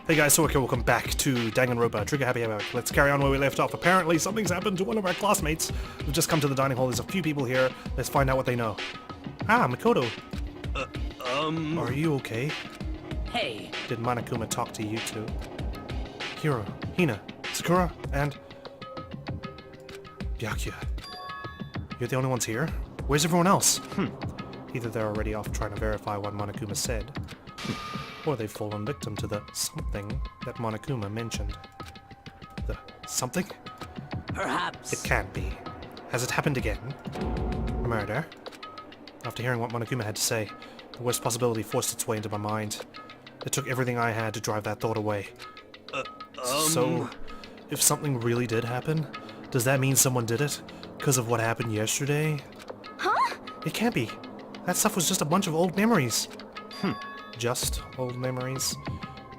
Hey guys, so okay, welcome back to Danganronpa, Trigger Happy Havoc. Let's carry on where we left off. Apparently something's happened to one of our classmates. We've just come to the dining hall. There's a few people here. Let's find out what they know. Ah, Makoto. Are you okay? Hey. Did Monokuma talk to you too? Hiro, Hina, Sakura, and... Byakuya. You're the only ones here? Where's everyone else? Either they're already off trying to verify what Monokuma said, or they've fallen victim to the something that Monokuma mentioned. The something? Perhaps. It can't be. Has it happened again? A murder? After hearing what Monokuma had to say, the worst possibility forced its way into my mind. It took everything I had to drive that thought away. So, if something really did happen, does that mean someone did it? Because of what happened yesterday? Huh? It can't be. That stuff was just a bunch of old memories. Just old memories?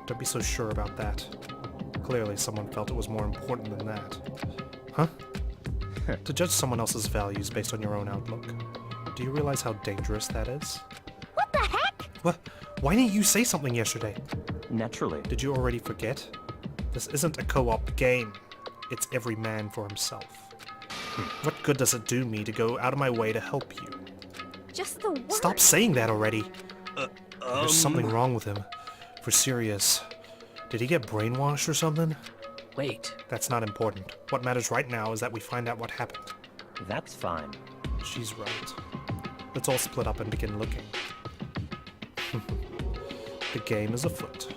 Don't be so sure about that. Clearly someone felt it was more important than that. Huh? To judge someone else's values based on your own outlook. Do you realize how dangerous that is? What the heck? What? Why didn't you say something yesterday? Naturally. Did you already forget? This isn't a co-op game. It's every man for himself. What good does it do me to go out of my way to help you? Just the word. Stop saying that already! There's something wrong with him. For serious. Did he get brainwashed or something? Wait. That's not important. What matters right now is that we find out what happened. That's fine. She's right. Let's all split up and begin looking. The game is afoot.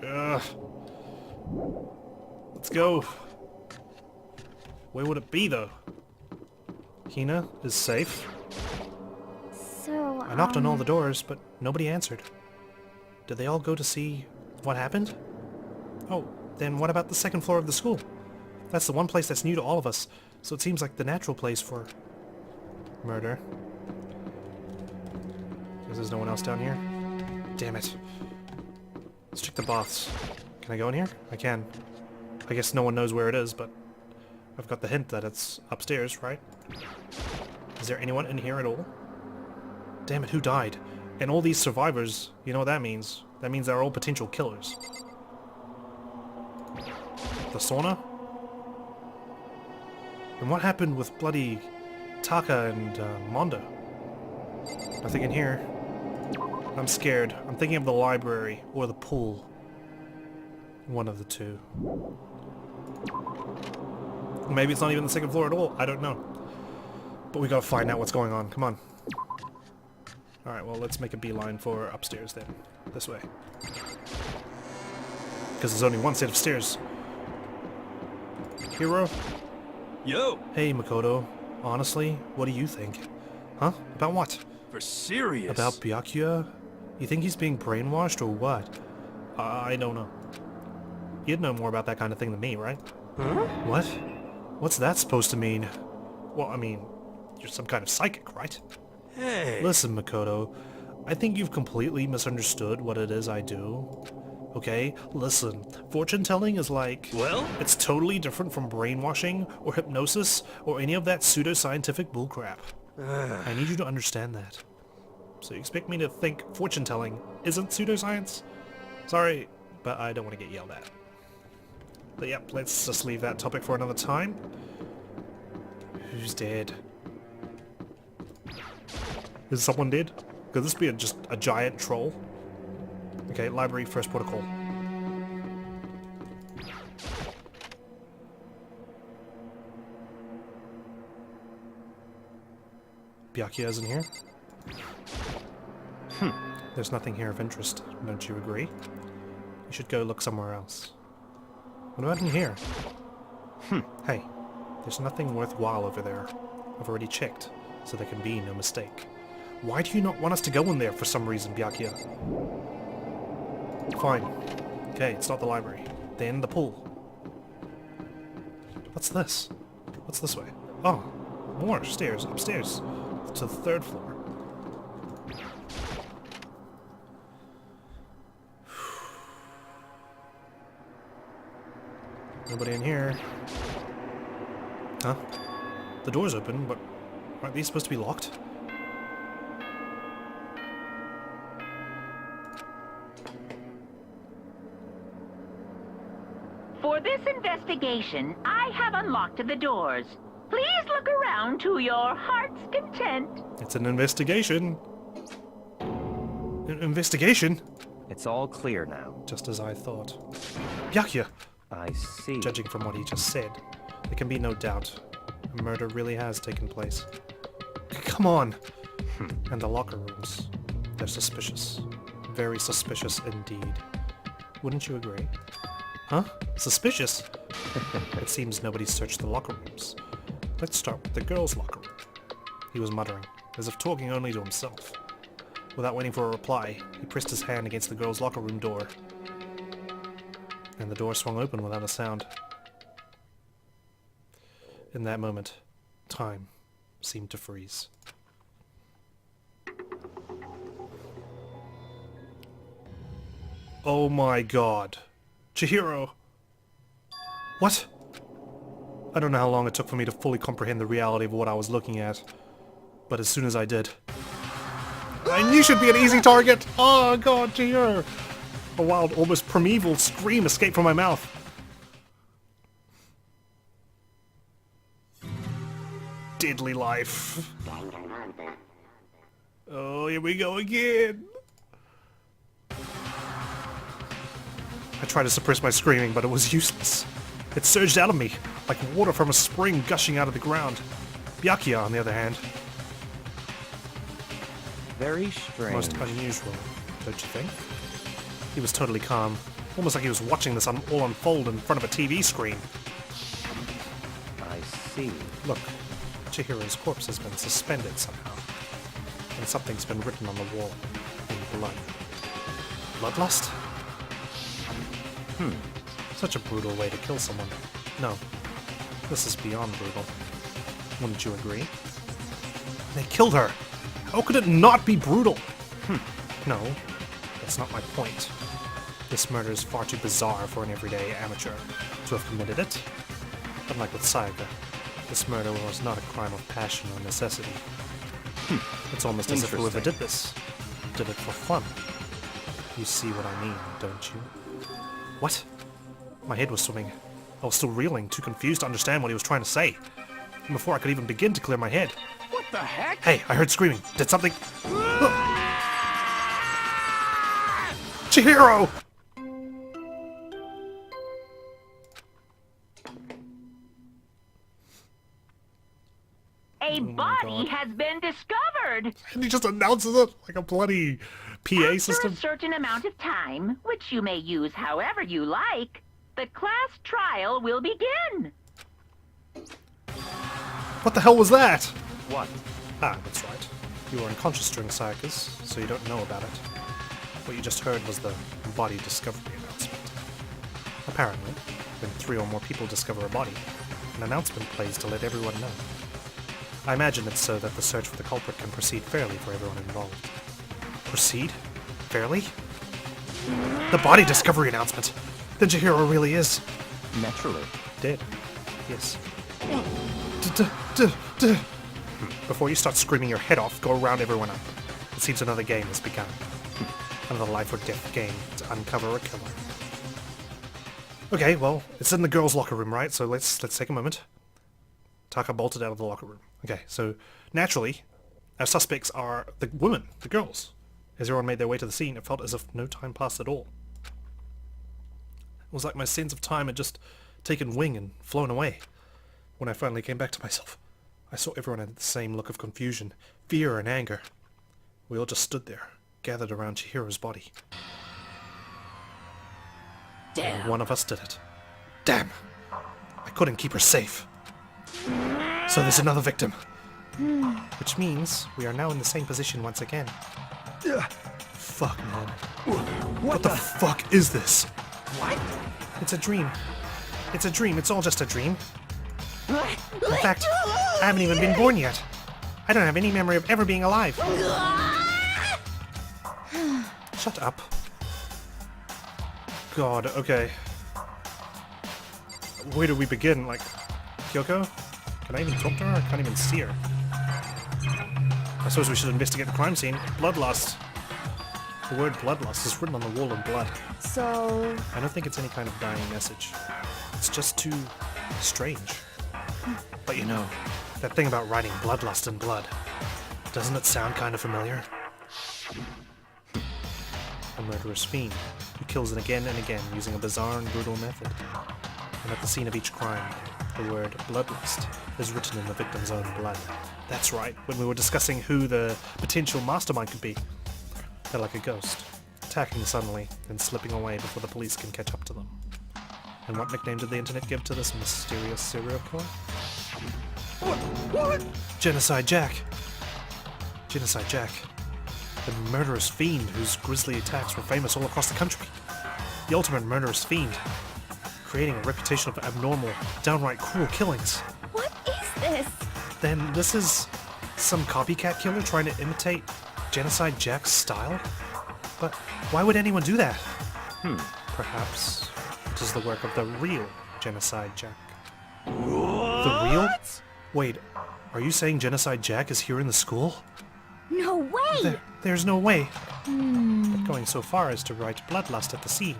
Ugh. Let's go. Where would it be, though? Hina is safe. So, I knocked on all the doors, but nobody answered. Did they all go to see what happened? Oh, then what about the second floor of the school? That's the one place that's new to all of us, so it seems like the natural place for... murder. Guess there's no one else down here? Damn it. Let's check the baths. Can I go in here? I can. I guess no one knows where it is, but I've got the hint that it's upstairs, right? Is there anyone in here at all? Damn it, who died? And all these survivors, you know what that means? That means they're all potential killers. The sauna? And what happened with bloody Taka and Mondo? Nothing in here. I'm scared. I'm thinking of the library or the pool. One of the two. Maybe it's not even the second floor at all. I don't know. But we gotta find out what's going on. Come on. Alright, well, let's make a beeline for upstairs then. This way. Because there's only one set of stairs. Hiro? Yo! Hey, Makoto. Honestly, what do you think? Huh? About what? For serious? About Byakuya? You think he's being brainwashed or what? I don't know. You'd know more about that kind of thing than me, right? Huh? What? What's that supposed to mean? Well, I mean, you're some kind of psychic, right? Hey! Listen, Makoto, I think you've completely misunderstood what it is I do. Okay? Listen, fortune-telling is like... Well? It's totally different from brainwashing, or hypnosis, or any of that pseudo-scientific bullcrap. I need you to understand that. So you expect me to think fortune-telling isn't pseudoscience? Sorry, but I don't want to get yelled at. But yep, let's just leave that topic for another time. Who's dead? Is someone dead? Could this be just a giant troll? Okay, library, first protocol. Byakuya isn't here? There's nothing here of interest, don't you agree? You should go look somewhere else. What about in here? Hey, there's nothing worthwhile over there. I've already checked, so there can be no mistake. Why do you not want us to go in there for some reason, Byakuya? Fine. Okay, it's not the library. Then the pool. What's this? What's this way? Oh, more stairs, upstairs. To the third floor. Nobody in here. Huh? The door's open, but aren't these supposed to be locked? For this investigation, I have unlocked the doors. Please look around to your heart's content. It's an investigation. An investigation? It's all clear now. Just as I thought. Byakuya! I see. Judging from what he just said, there can be no doubt. A murder really has taken place. Come on! And the locker rooms. They're suspicious. Very suspicious indeed. Wouldn't you agree? Huh? Suspicious? It seems nobody searched the locker rooms. Let's start with the girls' locker room. He was muttering, as if talking only to himself. Without waiting for a reply, he pressed his hand against the girls' locker room door. And the door swung open without a sound. In that moment, time seemed to freeze. Oh my god. Chihiro! What? I don't know how long it took for me to fully comprehend the reality of what I was looking at. But as soon as I did... I knew she'd be an easy target! Oh god, Chihiro! A wild, almost primeval scream escaped from my mouth. Deadly life. Oh, here we go again. I tried to suppress my screaming, but it was useless. It surged out of me, like water from a spring gushing out of the ground. Byakuya, on the other hand, Very strange. most unusual, don't you think? He was totally calm, almost like he was watching this all unfold in front of a TV screen. I see. Look, Chihiro's corpse has been suspended somehow, and something's been written on the wall in blood. Bloodlust? Such a brutal way to kill someone. No, this is beyond brutal. Wouldn't you agree? They killed her! How could it not be brutal? No, that's not my point. This murder is far too bizarre for an everyday amateur to have committed it. Unlike with Sayaka, this murder was not a crime of passion or necessity. It's almost as if whoever did this did it for fun. You see what I mean, don't you? What? My head was swimming. I was still reeling, too confused to understand what he was trying to say. And before I could even begin to clear my head... What the heck? Hey, I heard screaming. Did something... Chihiro! A body has been discovered. And he just announces it like a bloody PA After system. a certain amount of time, which you may use however you like, the class trial will begin. What the hell was that? What? Ah, that's right. You were unconscious during Sayaka's, so you don't know about it. What you just heard was the body discovery announcement. Apparently, when 3 or more people discover a body, an announcement plays to let everyone know. I imagine it's so that the search for the culprit can proceed fairly for everyone involved. Proceed? Fairly? The body discovery announcement! Then Chihiro really is... Naturally. dead. Yes. Before you start screaming your head off, go round everyone up. It seems another game has begun. Another life or death game to uncover a killer. Okay, well, it's in the girls' locker room, right? So let's take a moment. Taka bolted out of the locker room. Okay, so naturally, our suspects are the women, the girls. As everyone made their way to the scene, it felt as if no time passed at all. It was like my sense of time had just taken wing and flown away. When I finally came back to myself, I saw everyone had the same look of confusion, fear, and anger. We all just stood there, gathered around Chihiro's body. Damn. Only one of us did it. Damn! I couldn't keep her safe. So there's another victim. Which means we are now in the same position once again. Fuck, man. What the fuck is this? What? It's a dream. It's a dream. It's all just a dream. In fact, I haven't even been born yet. I don't have any memory of ever being alive. Shut up. God, okay. Where do we begin? Like, Kyoko? Can I even talk to her? I can't even see her. I suppose we should investigate the crime scene. Bloodlust. The word bloodlust is written on the wall in blood. So... I don't think it's any kind of dying message. It's just too strange. But you know, that thing about writing bloodlust in blood, doesn't it sound kind of familiar? A murderous fiend who kills it again and again using a bizarre and brutal method. And at the scene of each crime, the word bloodlust is written in the victim's own blood. That's right, when we were discussing who the potential mastermind could be. They're like a ghost, attacking suddenly, then slipping away before the police can catch up to them. And what nickname did the internet give to this mysterious serial killer? What? Genocide Jack. Genocide Jack. The murderous fiend whose grisly attacks were famous all across the country. The ultimate murderous fiend, creating a reputation of abnormal, downright cruel killings. What is this? Then this is some copycat killer trying to imitate Genocide Jack's style? But why would anyone do that? Perhaps it is the work of the real Genocide Jack. The real? Wait, are you saying Genocide Jack is here in the school? No way! There's no way. But going so far as to write bloodlust at the scene,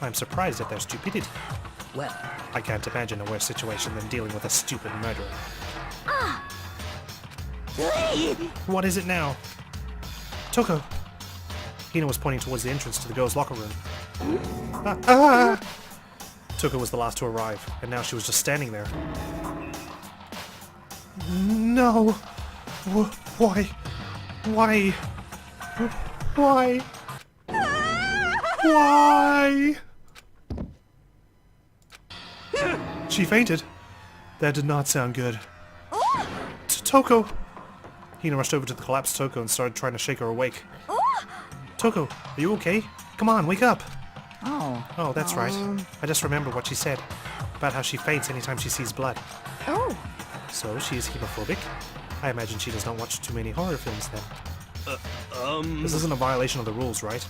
I'm surprised at their stupidity. Well, I can't imagine a worse situation than dealing with a stupid murderer. What is it now? Toko! Hina was pointing towards the entrance to the girls' locker room. Toko was the last to arrive, and now she was just standing there. No! Why? Why? Why? Why? She fainted. That did not sound good. Toko! Hina rushed over to the collapsed Toko and started trying to shake her awake. Toko, are you okay? Come on, wake up! Oh, that's right. I just remembered what she said about how she faints anytime she sees blood. Oh, So she is hemophobic? I imagine she does not watch too many horror films then. This isn't a violation of the rules, right?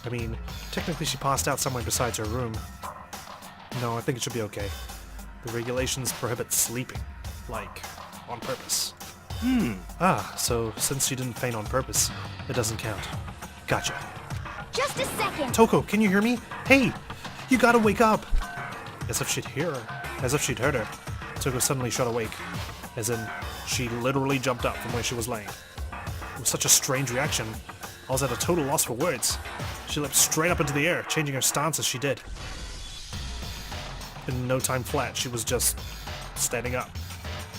I mean, technically she passed out somewhere besides her room. No, I think it should be okay. The regulations prohibit sleeping. Like, on purpose. So since she didn't faint on purpose, it doesn't count. Gotcha. just a second. Toko, can you hear me? Hey, you gotta wake up! As if she'd hear her. As if she'd heard her. Toko suddenly shot awake. As in, she literally jumped up from where she was laying. It was such a strange reaction. I was at a total loss for words. She leapt straight up into the air, changing her stance as she did. In no time flat, she was just standing up.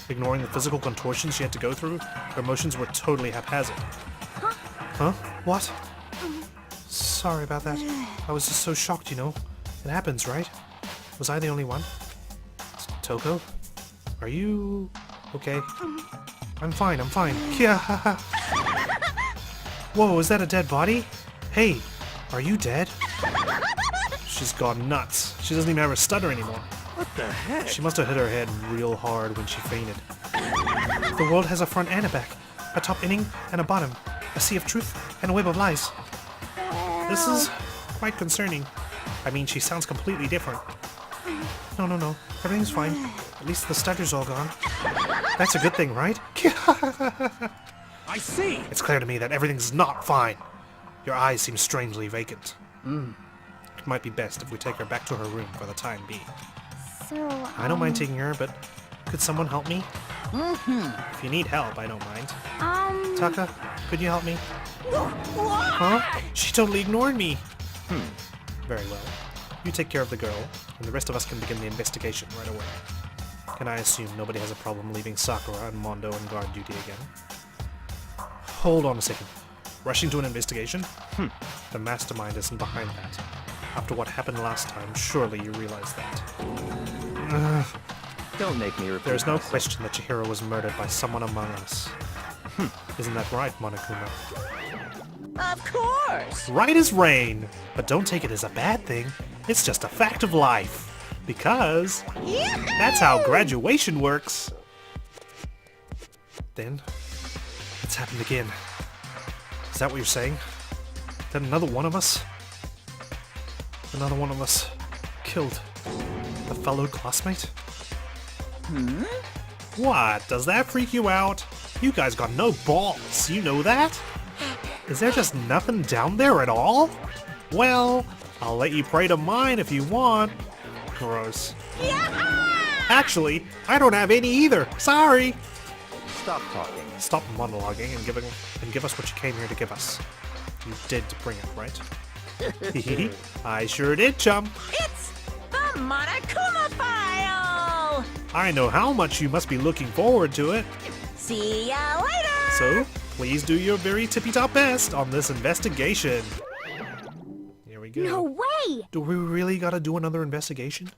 Ignoring the physical contortions she had to go through, her emotions were totally haphazard. Huh? What? Sorry about that. I was just so shocked, you know. It happens, right? Was I the only one? Toko? Are you... okay? I'm fine. Yeah. Whoa, is that a dead body? Hey, are you dead? She's gone nuts. She doesn't even have her stutter anymore. What the heck? She must have hit her head real hard when she fainted. The world has a front and a back, a top inning and a bottom, a sea of truth and a web of lies. This is quite concerning. I mean, she sounds completely different. No. Everything's fine. At least the stutter's all gone. That's a good thing, right? I see! It's clear to me that everything's not fine. Your eyes seem strangely vacant. It might be best if we take her back to her room for the time being. So, I don't mind taking her, but could someone help me? If you need help, I don't mind. Taka, could you help me? Huh? She totally ignored me. Very well. You take care of the girl, and the rest of us can begin the investigation right away. Can I assume nobody has a problem leaving Sakura and Mondo on guard duty again? Hold on a second. Rushing to an investigation? The mastermind isn't behind that. After what happened last time, surely you realize that. Don't make me repeat There's no myself. question that Chihiro was murdered by someone among us. Isn't that right, Monokuma? of course. Right as rain! But don't take it as a bad thing. It's just a fact of life. Because that's how graduation works. Then, it's happened again. Is that what you're saying? That another one of us? Another one of us killed a fellow classmate? What? Does that freak you out? You guys got no balls, you know that? Is there just nothing down there at all? Well, I'll let you pray to mine if you want. Gross. Actually, I don't have any either. Sorry. Stop talking. Stop monologuing and give us what you came here to give us. You did bring it, right? I sure did, chum. It's the Monokuma file! I know how much you must be looking forward to it. See ya later! So, please do your very tippy-top best on this investigation. Here we go. No way! Do we really gotta do another investigation?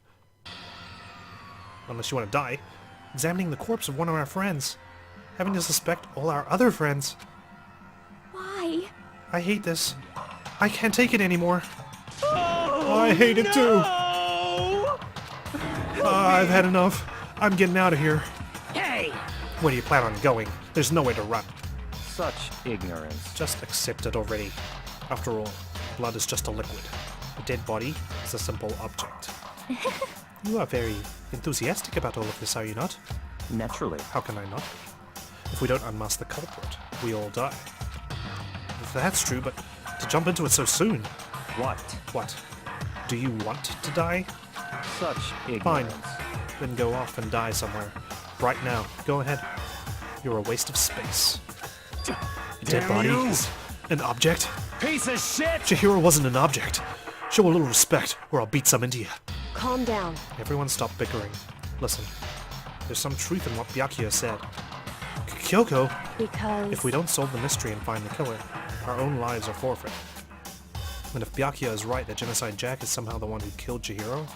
Unless you want to die. Examining the corpse of one of our friends. Having to suspect all our other friends. Why? I hate this. I can't take it anymore. I hate it too. I've had enough. I'm getting out of here. Hey! Where do you plan on going? There's nowhere to run. Such ignorance. Just accept it already. After all, blood is just a liquid. A dead body is a simple object. You are very enthusiastic about all of this, are you not? Naturally. How can I not? If we don't unmask the culprit, we all die. That's true, but to jump into it so soon. What? What? Do you want to die? Such ignorance. Fine. Then go off and die somewhere. Right now. Go ahead. You're a waste of space. A dead Damn body you. is an object? Piece of shit! Chihiro wasn't an object. Show a little respect, or I'll beat some into you. Calm down. Everyone stop bickering. Listen, there's some truth in what Byakuya said. Kyoko, Because... if we don't solve the mystery and find the killer, our own lives are forfeit. And if Byakuya is right that Genocide Jack is somehow the one who killed Chihiro,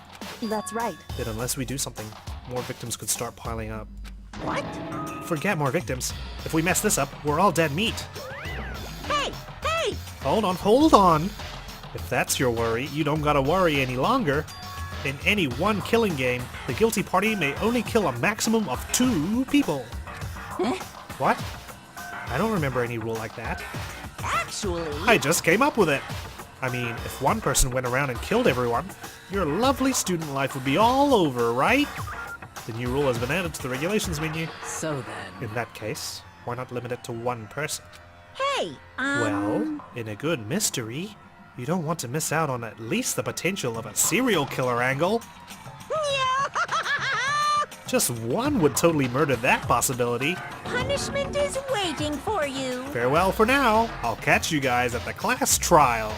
That's right. then unless we do something, more victims could start piling up. What? Forget more victims. If we mess this up, we're all dead meat. Hey! Hey! Hold on. If that's your worry, you don't gotta worry any longer. In any one killing game, the guilty party may only kill a maximum of 2 people. What? I don't remember any rule like that. Actually... I just came up with it. I mean, if one person went around and killed everyone, your lovely student life would be all over, right? The new rule has been added to the regulations menu. So then... In that case, why not limit it to 1 person? Hey! Well, in a good mystery, you don't want to miss out on at least the potential of a serial killer angle. Just one would totally murder that possibility. Punishment is waiting for you! Farewell for now. I'll catch you guys at the class trial.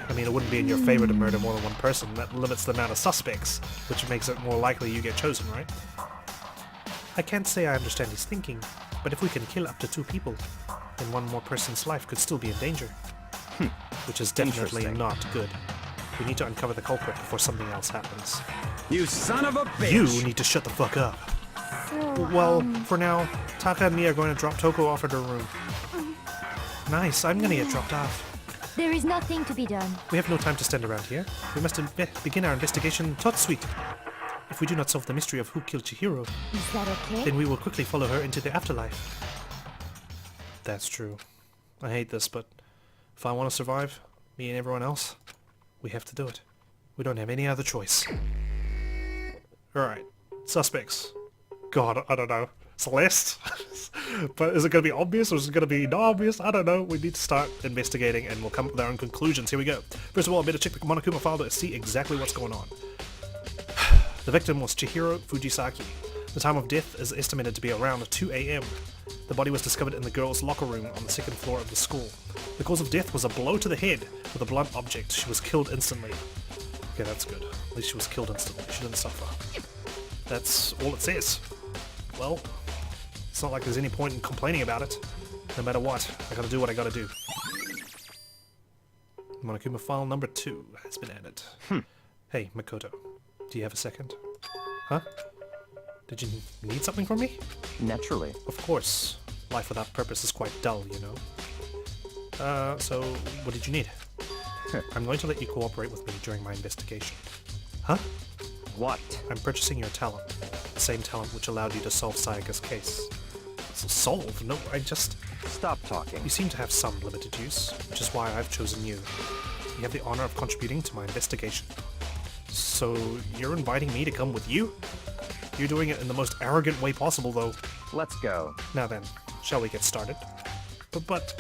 I mean, it wouldn't be in your favor to murder more than 1 person. That limits the amount of suspects, which makes it more likely you get chosen, right? I can't say I understand his thinking, but if we can kill up to 2 people, then 1 more person's life could still be in danger. Which is definitely Interesting. not good. We need to uncover the culprit before something else happens. You son of a bitch! You need to shut the fuck up. So, Well, for now, Taka and me are going to drop Toko off at her room. Nice, I'm gonna get dropped off. there is nothing to be done. We have no time to stand around here. We must begin our investigation tot suite. If we do not solve the mystery of who killed Chihiro, Is that okay? then we will quickly follow her into the afterlife. That's true. I hate this, but if I want to survive, me and everyone else, we have to do it. We don't have any other choice. Alright, suspects. God, I don't know. Celeste? But is it going to be obvious or is it going to be not obvious? I don't know. We need to start investigating and we'll come up with our own conclusions. Here we go. First of all, I better check the Monokuma file to see exactly what's going on. The victim was Chihiro Fujisaki. The time of death is estimated to be around 2 a.m. The body was discovered in the girls' locker room on the 2nd floor of the school. The cause of death was a blow to the head with a blunt object. She was killed instantly. Okay, that's good. At least she was killed instantly. She didn't suffer. That's all it says. Well, it's not like there's any point in complaining about it. No matter what, I gotta do what I gotta do. Monokuma file number 2 has been added. Hey, Makoto. Do you have a second? Huh? Did you need something from me? Naturally. Of course. Life without purpose is quite dull, you know. So, what did you need? I'm going to let you cooperate with me during my investigation. Huh? What? I'm purchasing your talent. The same talent which allowed you to solve Sayaka's case. Solve? No, I just... Stop talking. You seem to have some limited use, which is why I've chosen you. You have the honor of contributing to my investigation. So, you're inviting me to come with you? You're doing it in the most arrogant way possible, though. Let's go. Now then, shall we get started? But,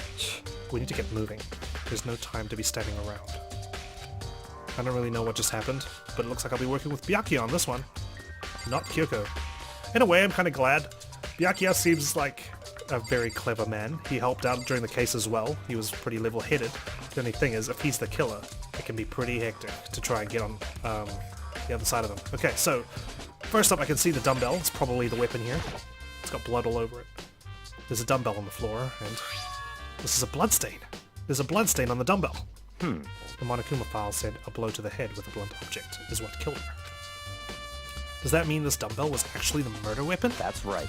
We need to get moving. There's no time to be standing around. I don't really know what just happened, but it looks like I'll be working with Byakuya on this one. Not Kyoko. In a way, I'm kind of glad. Byakuya seems like a very clever man. He helped out during the case as well. He was pretty level-headed. The only thing is, if he's the killer, it can be pretty hectic to try and get on the other side of him. Okay, so first up I can see the dumbbell. It's probably the weapon here. It's got blood all over it. There's a dumbbell on the floor, and this is a bloodstain. There's a bloodstain on the dumbbell. The Monokuma file said a blow to the head with a blunt object is what killed her. Does that mean this dumbbell was actually the murder weapon? That's right.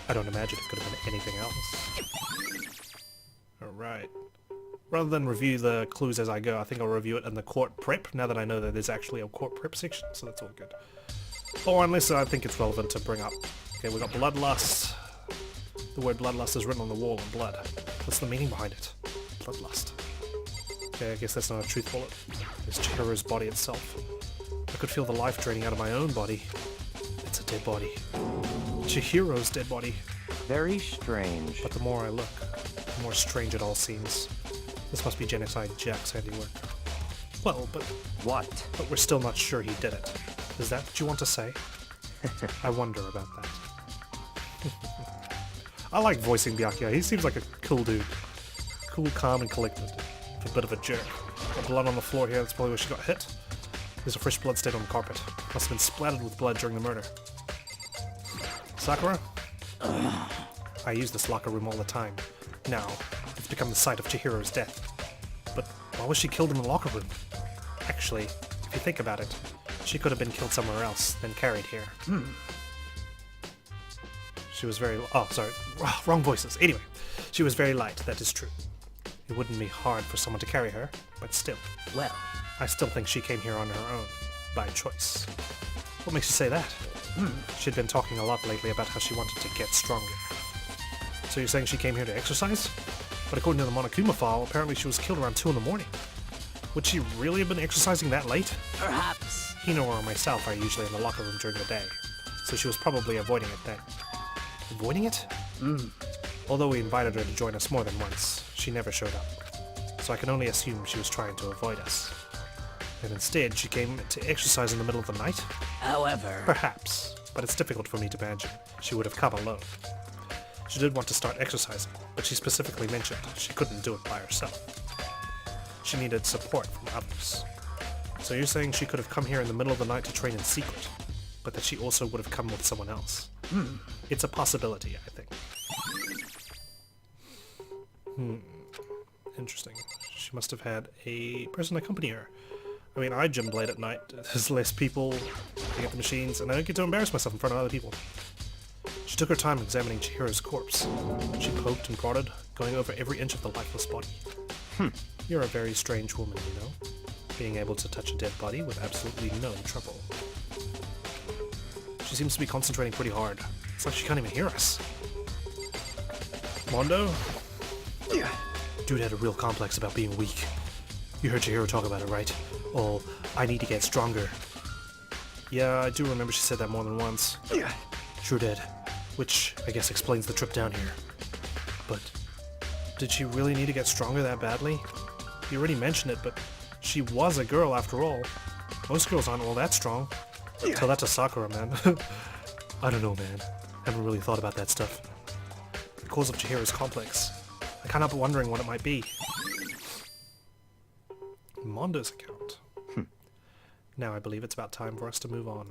I don't imagine it could have been anything else. Alright. Rather than review the clues as I go, I think I'll review it in the court prep, now that I know that there's actually a court prep section, so that's all good. Or unless I think it's relevant to bring up. Okay, we got bloodlust. The word bloodlust is written on the wall in blood. What's the meaning behind it? Bloodlust. Okay, I guess that's not a truth bullet. It's Chihiro's body itself. I could feel the life draining out of my own body. It's a dead body. Chihiro's dead body. Very strange. But the more I look, the more strange it all seems. This must be Genocide Jack's handiwork. Well, but What? we're still not sure he did it. Is that what you want to say? I wonder about that. I like voicing Byakuya. He seems like a cool dude. Cool, calm, and collected. A bit of a jerk. Got blood on the floor here. That's probably where she got hit. There's a fresh blood stain on the carpet. Must have been splattered with blood during the murder. Sakura? I use this locker room all the time. Now, it's become the site of Chihiro's death. But why was she killed in the locker room? Actually, if you think about it, she could have been killed somewhere else, then carried here. She was very... Oh, sorry. Wrong voices. Anyway, she was very light, that is true. It wouldn't be hard for someone to carry her, but still. Well, I still think she came here on her own, by choice. What makes you say that? She'd been talking a lot lately about how she wanted to get stronger. So you're saying she came here to exercise? But according to the Monokuma file, apparently she was killed around 2 in the morning. Would she really have been exercising that late? perhaps. Hino or myself are usually in the locker room during the day, so she was probably avoiding it then. Avoiding it? Although we invited her to join us more than once, she never showed up. So I can only assume she was trying to avoid us. And instead, she came to exercise in the middle of the night? However, Perhaps, but it's difficult for me to imagine she would have come alone. She did want to start exercising, but she specifically mentioned she couldn't do it by herself. She needed support from others. So you're saying she could have come here in the middle of the night to train in secret, but that she also would have come with someone else? It's a possibility, I think. Interesting. She must have had a person accompany her. I mean, I gym late at night. There's less people looking at the machines, and I don't get to embarrass myself in front of other people. She took her time examining Chihiro's corpse. She poked and prodded, going over every inch of the lifeless body. You're a very strange woman, you know, being able to touch a dead body with absolutely no trouble. She seems to be concentrating pretty hard. It's like she can't even hear us. Mondo? Dude had a real complex about being weak. You heard Chihiro talk about it, right? Oh, I need to get stronger. Yeah, I do remember she said that more than once. Sure did. Which, I guess, explains the trip down here. But, did she really need to get stronger that badly? You already mentioned it, but she was a girl after all. Most girls aren't all that strong. Tell that to Sakura, man. I don't know, man. Haven't really thought about that stuff. The cause of Chihiro's complex. I can't help wondering what it might be. Mondo's account. Now I believe it's about time for us to move on.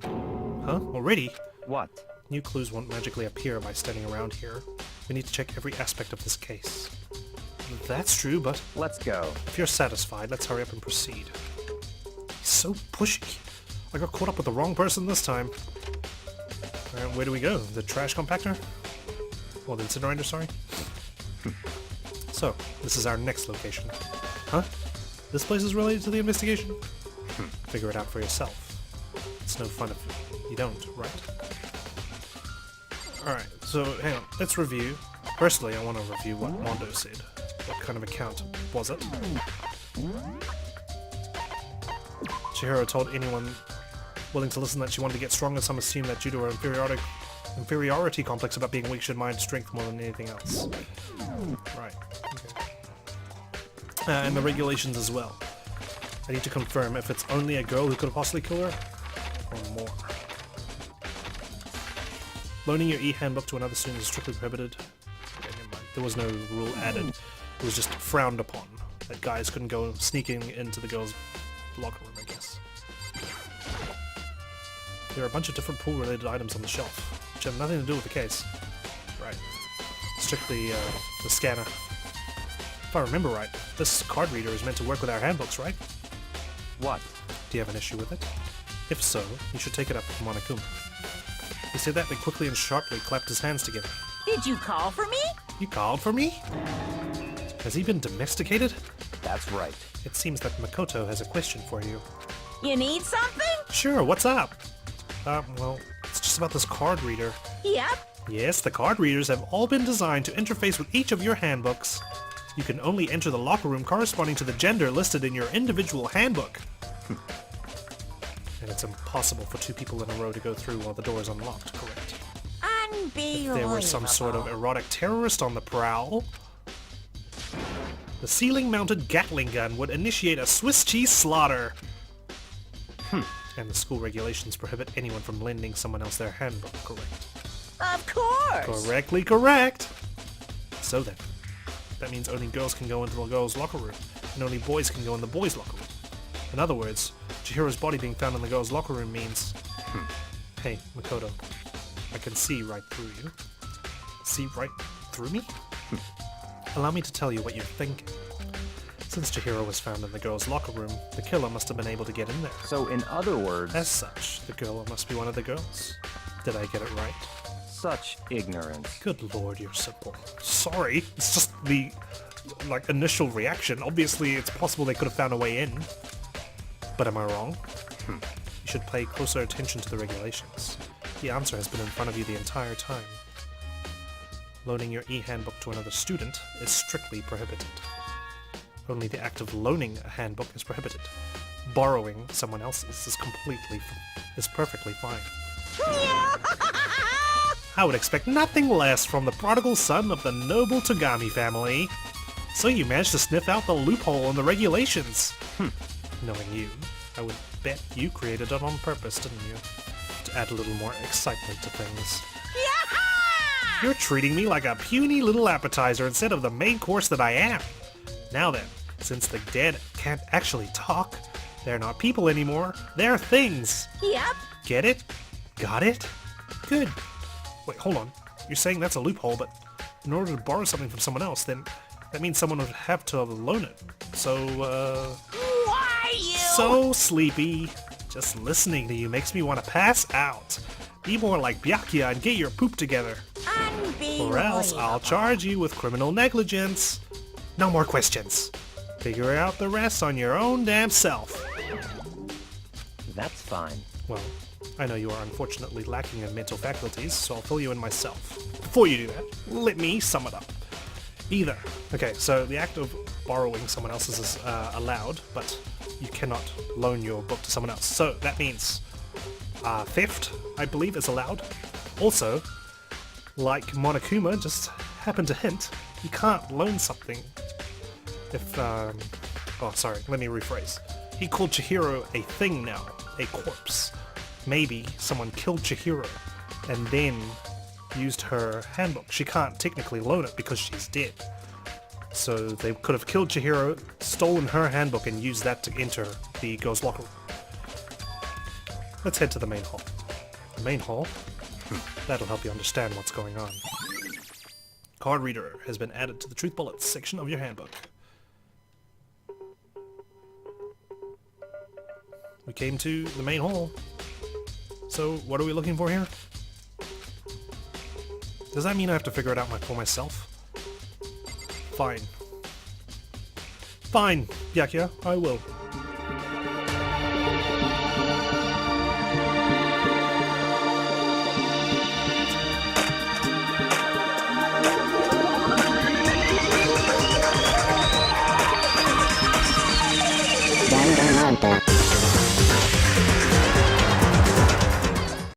Huh? Already? What? New clues won't magically appear by standing around here. We need to check every aspect of this case. That's true, but Let's go. if you're satisfied, let's hurry up and proceed. He's so pushy. I got caught up with the wrong person this time. Alright, where do we go? The trash compactor? Or the incinerator, sorry? So, this is our next location. Huh? This place is related to the investigation? Figure it out for yourself. It's no fun if you don't, right? Alright, so hang on, let's review. Firstly, I want to review what Mondo said. What kind of account was it? Chihiro told anyone willing to listen that she wanted to get stronger. Some assume that due to her inferiority complex about being weak, should mind strength more than anything else. Right, okay. And the regulations as well. I need to confirm if it's only a girl who could have possibly killed her, or more. Loaning your e-handbook to another student is strictly prohibited. Okay, never mind. There was no rule added. It was just frowned upon. That guys couldn't go sneaking into the girls' locker room, I guess. There are a bunch of different pool-related items on the shelf, which have nothing to do with the case. Right. Strictly, the scanner. If I remember right, this card reader is meant to work with our handbooks, right? What? Do you have an issue with it? If so, you should take it up with Monokuma. He said that, then quickly and sharply clapped his hands together. Did you call for me? You called for me? Has he been domesticated? That's right. It seems that Makoto has a question for you. You need something? Sure, what's up? Well, it's just about this card reader. Yep. Yes, the card readers have all been designed to interface with each of your handbooks. You can only enter the locker room corresponding to the gender listed in your individual handbook. And it's impossible for 2 people in a row to go through while the door is unlocked, correct? Unbelievable. There was some sort of erotic terrorist on the prowl. The ceiling-mounted Gatling gun would initiate a Swiss cheese slaughter. And the school regulations prohibit anyone from lending someone else their handbook, correct? Of course. Correctly correct. So then, that means only girls can go into the girls' locker room, and only boys can go in the boys' locker room. In other words, Chihiro's body being found in the girls' locker room means... Hey, Makoto, I can see right through you. See right through me? Allow me to tell you what you're thinking. Since Chihiro was found in the girls' locker room, the killer must have been able to get in there. So in other words... As such, the girl must be one of the girls. Did I get it right? Such ignorance. Good lord, you're simple. Sorry, it's just the, initial reaction. Obviously, it's possible they could have found a way in. But am I wrong? You should pay closer attention to the regulations. The answer has been in front of you the entire time. Loaning your e-handbook to another student is strictly prohibited. Only the act of loaning a handbook is prohibited. Borrowing someone else's is perfectly fine. I would expect nothing less from the prodigal son of the noble Togami family. So you managed to sniff out the loophole in the regulations. Knowing you, I would bet you created it on purpose, didn't you? To add a little more excitement to things. You're treating me like a puny little appetizer instead of the main course that I am. Now then, since the dead can't actually talk, they're not people anymore, they're things. Yep. Get it? Got it? Good. Wait, hold on. You're saying that's a loophole, but in order to borrow something from someone else, then that means someone would have to loan it. So, Why you? So sleepy. Just listening to you makes me want to pass out. Be more like Byakuya and get your poop together. Unbelievable. Or else I'll charge you with criminal negligence. No more questions. Figure out the rest on your own damn self. That's fine. Well, I know you are unfortunately lacking in mental faculties, so I'll fill you in myself. Before you do that, let me sum it up. Okay, so the act of borrowing someone else's is allowed, but you cannot loan your book to someone else. So that means theft, I believe, is allowed. Also, like Monokuma just happened to hint, you can't loan something if, oh sorry, let me rephrase. He called Chihiro a thing now, a corpse. Maybe someone killed Chihiro and then used her handbook. She can't technically loan it because she's dead. So they could have killed Chihiro, stolen her handbook, and used that to enter the girls' locker room. Let's head to the main hall. The main hall? That'll help you understand what's going on. Card reader has been added to the truth bullets section of your handbook. We came to the main hall. So what are we looking for here? Does that mean I have to figure it out for myself? Fine. Fine, Byakuya, I will.